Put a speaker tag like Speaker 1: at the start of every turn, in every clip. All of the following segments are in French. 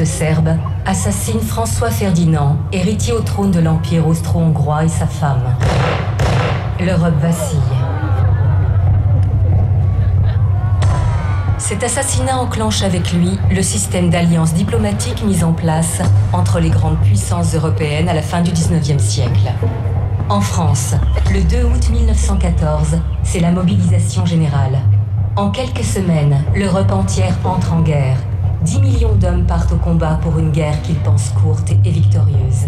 Speaker 1: séparatistes serbes assassinent François Ferdinand, héritier au trône de l'Empire austro-hongrois, et sa femme. L'Europe vacille. Cet assassinat enclenche avec lui le système d'alliances diplomatiques mis en place entre les grandes puissances européennes à la fin du XIXe siècle. En France, le 2 août 1914, c'est la mobilisation générale. En quelques semaines, l'Europe entière entre en guerre. 10 millions d'hommes partent au combat pour une guerre qu'ils pensent courte et victorieuse.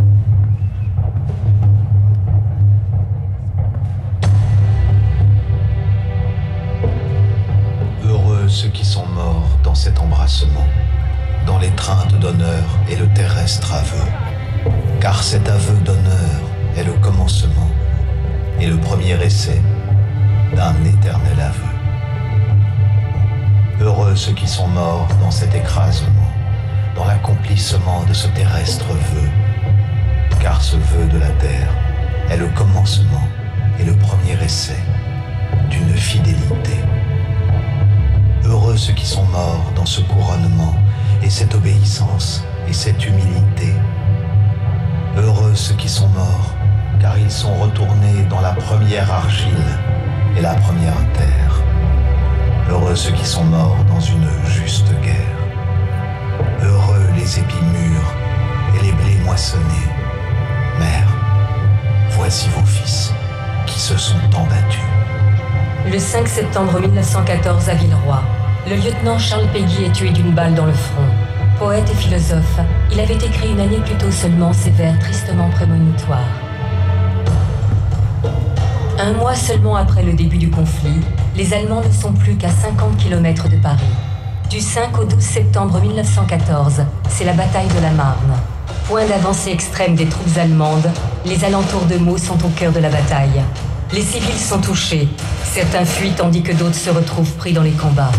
Speaker 2: Heureux ceux qui sont morts dans cet embrassement, dans l'étreinte d'honneur et le terrestre aveu. Car cet aveu d'honneur est le commencement et le premier essai d'un éternel aveu. Heureux ceux qui sont morts dans cet écrasement, dans l'accomplissement de ce terrestre vœu, car ce vœu de la terre est le commencement et le premier essai d'une fidélité. Heureux ceux qui sont morts dans ce couronnement et cette obéissance et cette humilité. Heureux ceux qui sont morts, car ils sont retournés dans la première argile et la première terre. Heureux ceux qui sont morts dans une juste guerre. Heureux les épis mûrs et les blés moissonnés. Mère, voici vos fils qui se sont tant battus.
Speaker 1: Le 5 septembre 1914 à Villeroy, le lieutenant Charles Péguy est tué d'une balle dans le front. Poète et philosophe, il avait écrit une année plus tôt seulement ces vers tristement prémonitoires. Un mois seulement après le début du conflit, les Allemands ne sont plus qu'à 50 km de Paris. Du 5 au 12 septembre 1914, c'est la bataille de la Marne. Point d'avancée extrême des troupes allemandes, les alentours de Meaux sont au cœur de la bataille. Les civils sont touchés, certains fuient tandis que d'autres se retrouvent pris dans les combats.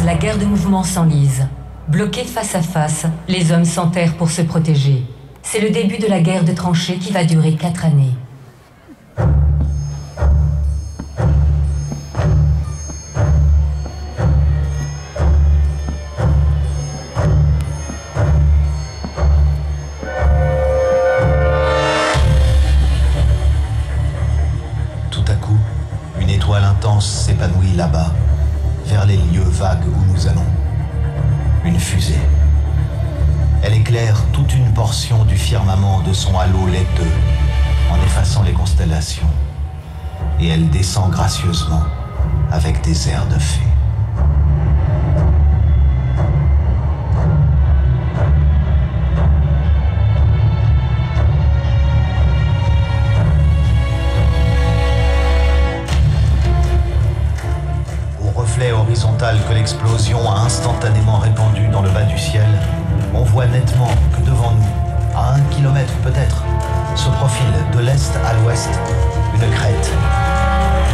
Speaker 1: La guerre de mouvement s'enlise. Bloqués face à face, les hommes s'enterrent pour se protéger. C'est le début de la guerre de tranchées qui va durer 4 années.
Speaker 2: Tout à coup, une étoile intense s'épanouit là-bas, vers les lieux vagues où nous allons. Une fusée. Elle éclaire toute une portion du firmament de son halo laiteux, en effaçant les constellations. Et elle descend gracieusement, avec des airs de fée. horizontale que l'explosion a instantanément répandue dans le bas du ciel, on voit nettement que devant nous, à 1 kilomètre peut-être, se profile de l'est à l'ouest une crête.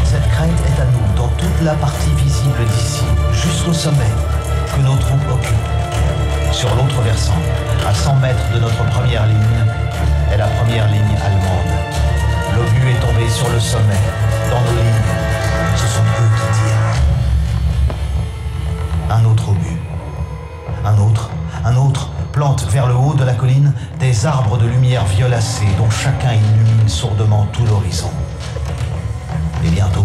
Speaker 2: Cette crête est à nous, dans toute la partie visible d'ici, jusqu'au sommet, que nos troupes occupent. Sur l'autre versant, à 100 mètres de notre première ligne, est la première ligne allemande. L'obus est tombé sur le sommet, dans nos lignes. Ce sont eux qui tirent. Un autre obus. Un autre, plante vers le haut de la colline des arbres de lumière violacée dont chacun illumine sourdement tout l'horizon. Et bientôt,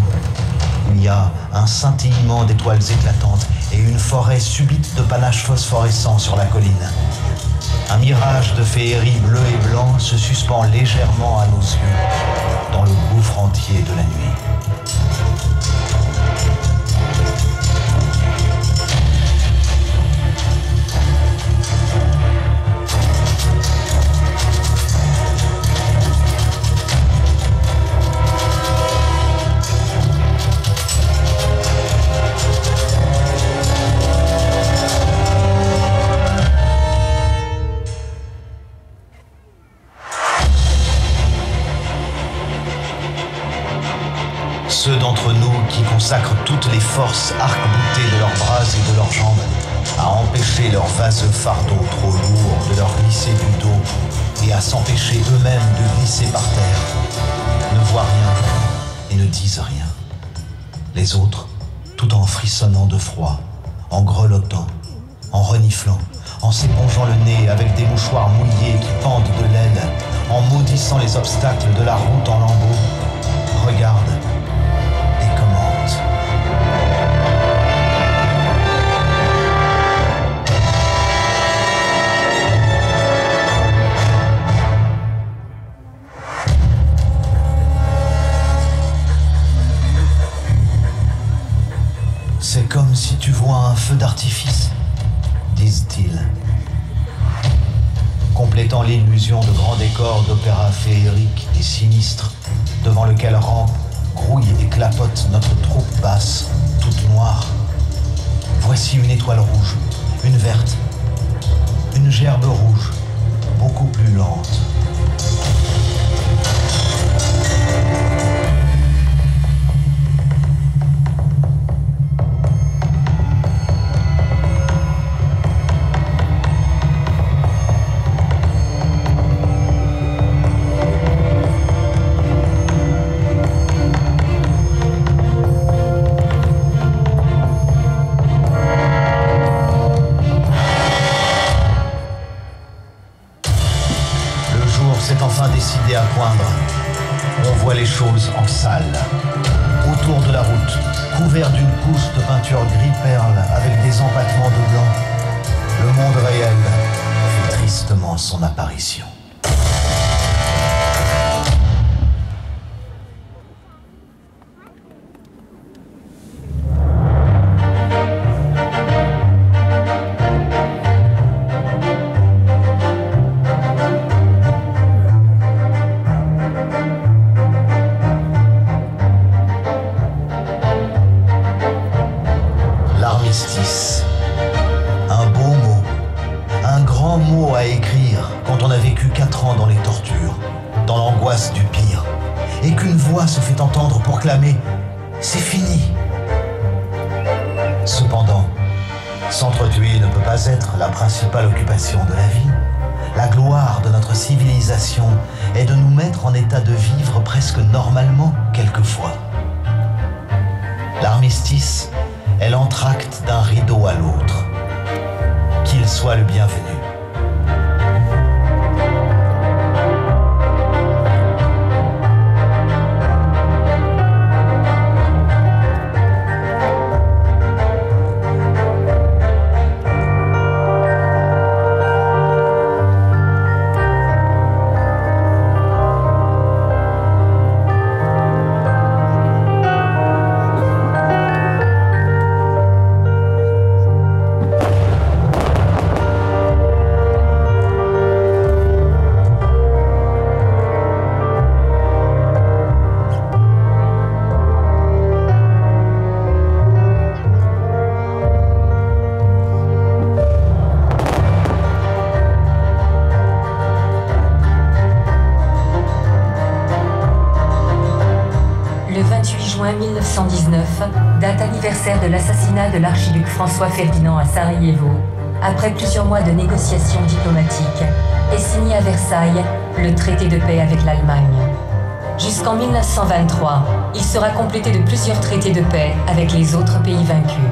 Speaker 2: il y a un scintillement d'étoiles éclatantes et une forêt subite de panaches phosphorescents sur la colline. Un mirage de féerie bleu et blanc se suspend légèrement à nos yeux dans le gouffre entier de la nuit. Ceux d'entre nous qui consacrent toutes les forces arc-boutées de leurs bras et de leurs jambes à empêcher leurs vaseux fardeaux trop lourds de leur glisser du dos et à s'empêcher eux-mêmes de glisser par terre, ne voient rien et ne disent rien. Les autres, tout en frissonnant de froid, en grelottant, en reniflant, en s'épongeant le nez avec des mouchoirs mouillés qui pendent de l'aile, en maudissant les obstacles de la route en lambeaux, regardent. C'est comme si tu vois un feu d'artifice, disent-ils, complétant l'illusion de grands décors d'opéra féerique et sinistre devant lequel rampe, grouille et clapote notre troupe basse, toute noire. Voici une étoile rouge, une verte, une gerbe rouge, beaucoup plus lente. C'est enfin décidé à poindre. On voit les choses en salle. Autour de la route, couvert d'une couche de peinture gris-perle avec des empattements de blanc, le monde réel fait tristement son apparition. Un beau mot, un grand mot à écrire quand on a vécu 4 ans dans les tortures, dans l'angoisse du pire, et qu'une voix se fait entendre pour clamer « C'est fini !» Cependant, s'entretuer ne peut pas être la principale occupation de la vie. La gloire de notre civilisation est de nous mettre en état de vivre presque normalement quelquefois. L'armistice est l'entracte d'un rideau à l'autre. Qu'il soit le bienvenu.
Speaker 1: 1919, date anniversaire de l'assassinat de l'archiduc François Ferdinand à Sarajevo, après plusieurs mois de négociations diplomatiques, est signé à Versailles le traité de paix avec l'Allemagne. Jusqu'en 1923, il sera complété de plusieurs traités de paix avec les autres pays vaincus.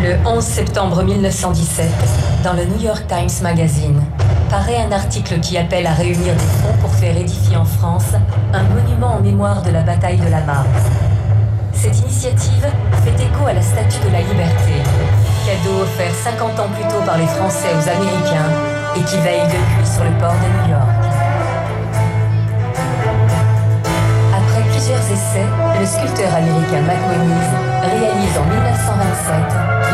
Speaker 1: Le 11 septembre 1917, dans le New York Times Magazine, paraît un article qui appelle à réunir des fonds pour faire édifier en France un monument en mémoire de la bataille de la Marne. Cette initiative fait écho à la Statue de la Liberté, cadeau offert 50 ans plus tôt par les Français aux Américains et qui veille depuis sur le port de New York. Après plusieurs essais, le sculpteur américain McMonnies réalise en 1927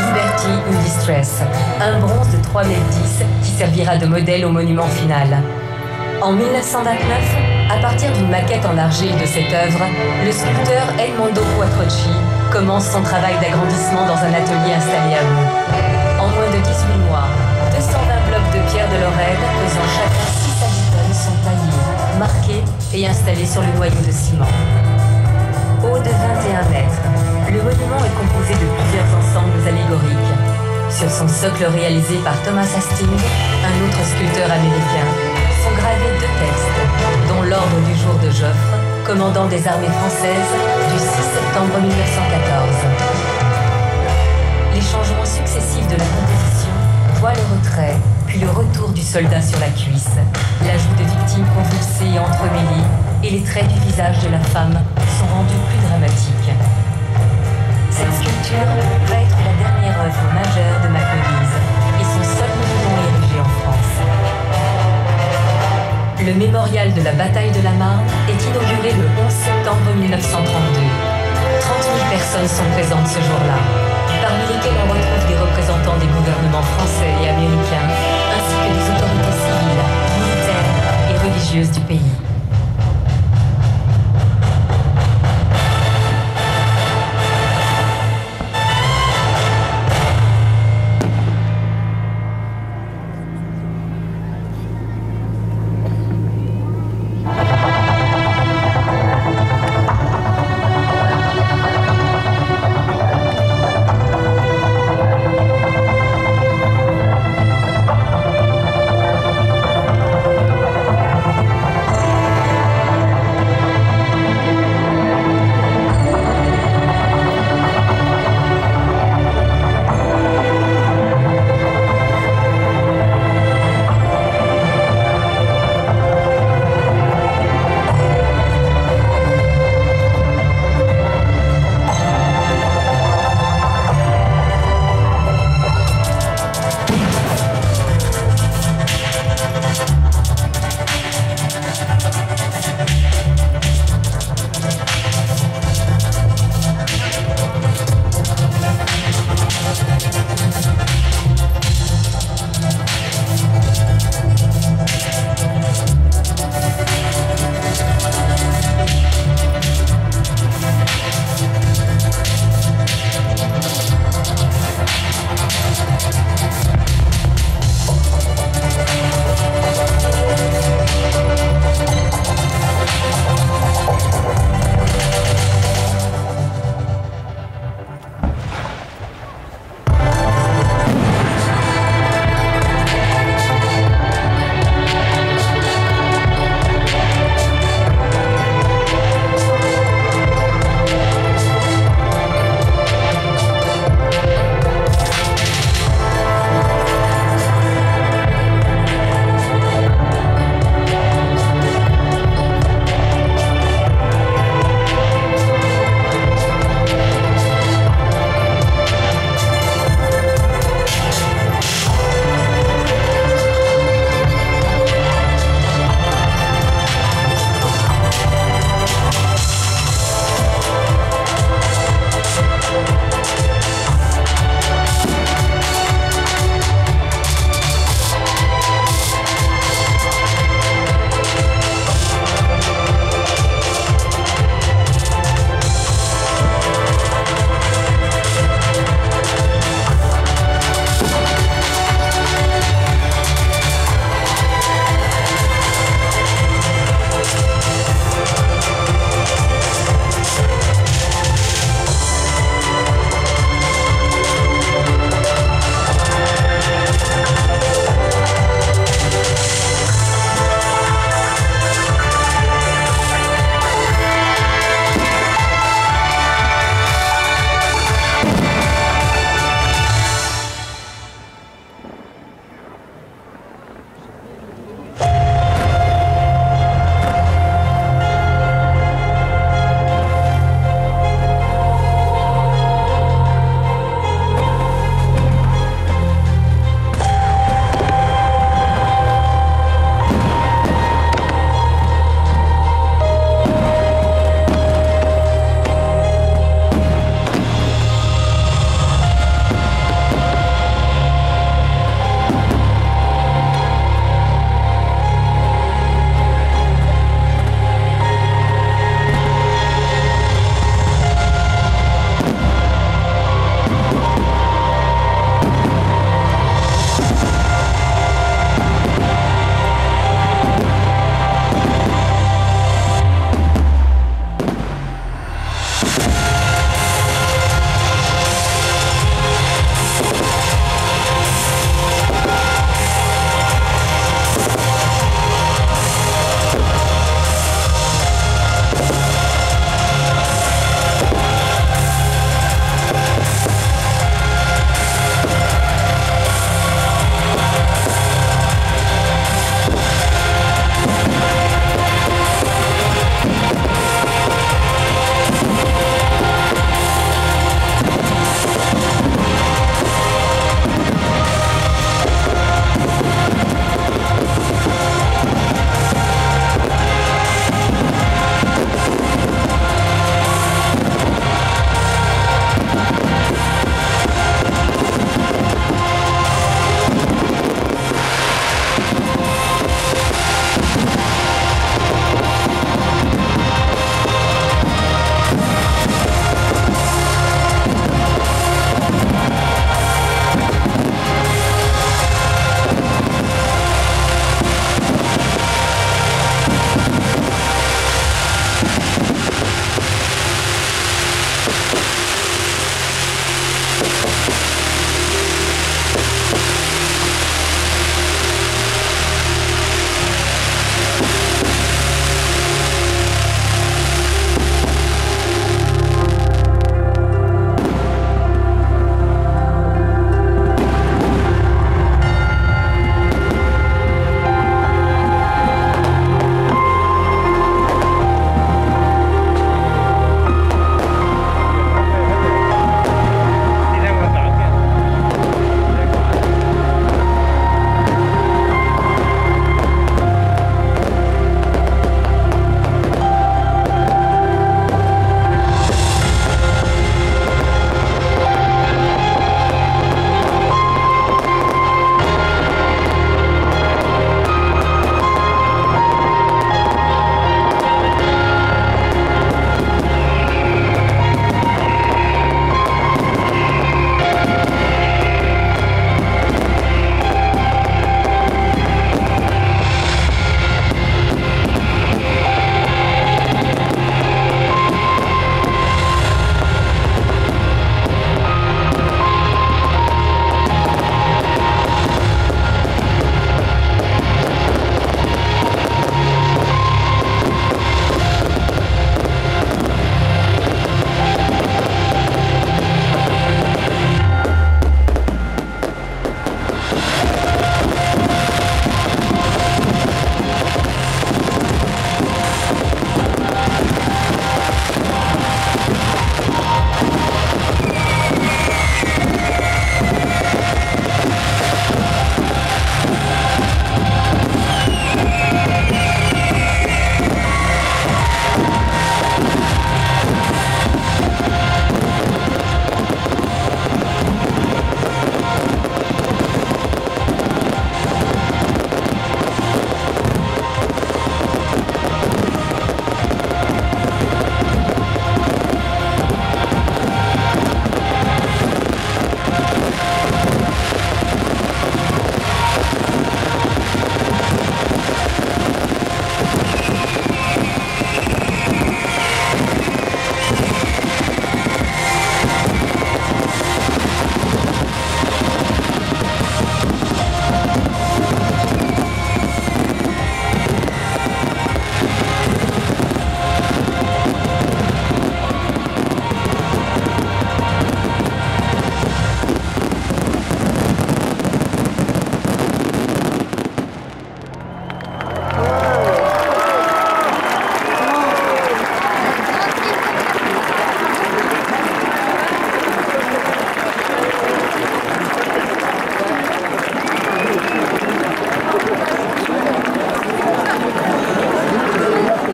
Speaker 1: Liberty in Distress, un bronze de 3,10 m qui servira de modèle au monument final. En 1929, à partir d'une maquette en argile de cette œuvre, le sculpteur Edmondo Quattrocchi commence son travail d'agrandissement dans un atelier installé à Meaux. En moins de 18 mois, 220 blocs de pierre de Lorraine, pesant chacun 6 à 10 tonnes, sont taillés, marqués et installés sur le noyau de ciment. Haut de 21 mètres, le monument est composé de plusieurs ensembles allégoriques. Sur son socle réalisé par Thomas Hastings, un autre sculpteur américain, sont gravés 2 textes, dont l'ordre du jour de Joffre, commandant des armées françaises, du 6 septembre 1914. Les changements successifs de la composition voient le retrait, puis le retour du soldat sur la cuisse, l'ajout de victimes convulsées et entremêlées, et les traits du visage de la femme sont rendus plus dramatiques. Cette sculpture va être la dernière œuvre majeure de McMonnies et son seul monument érigé en France. Le mémorial de la bataille de la Marne est inauguré le 11 septembre 1932. 30 000 personnes sont présentes ce jour-là, parmi lesquelles on retrouve des représentants des gouvernements français et américains, ainsi que des autorités civiles, militaires et religieuses du pays.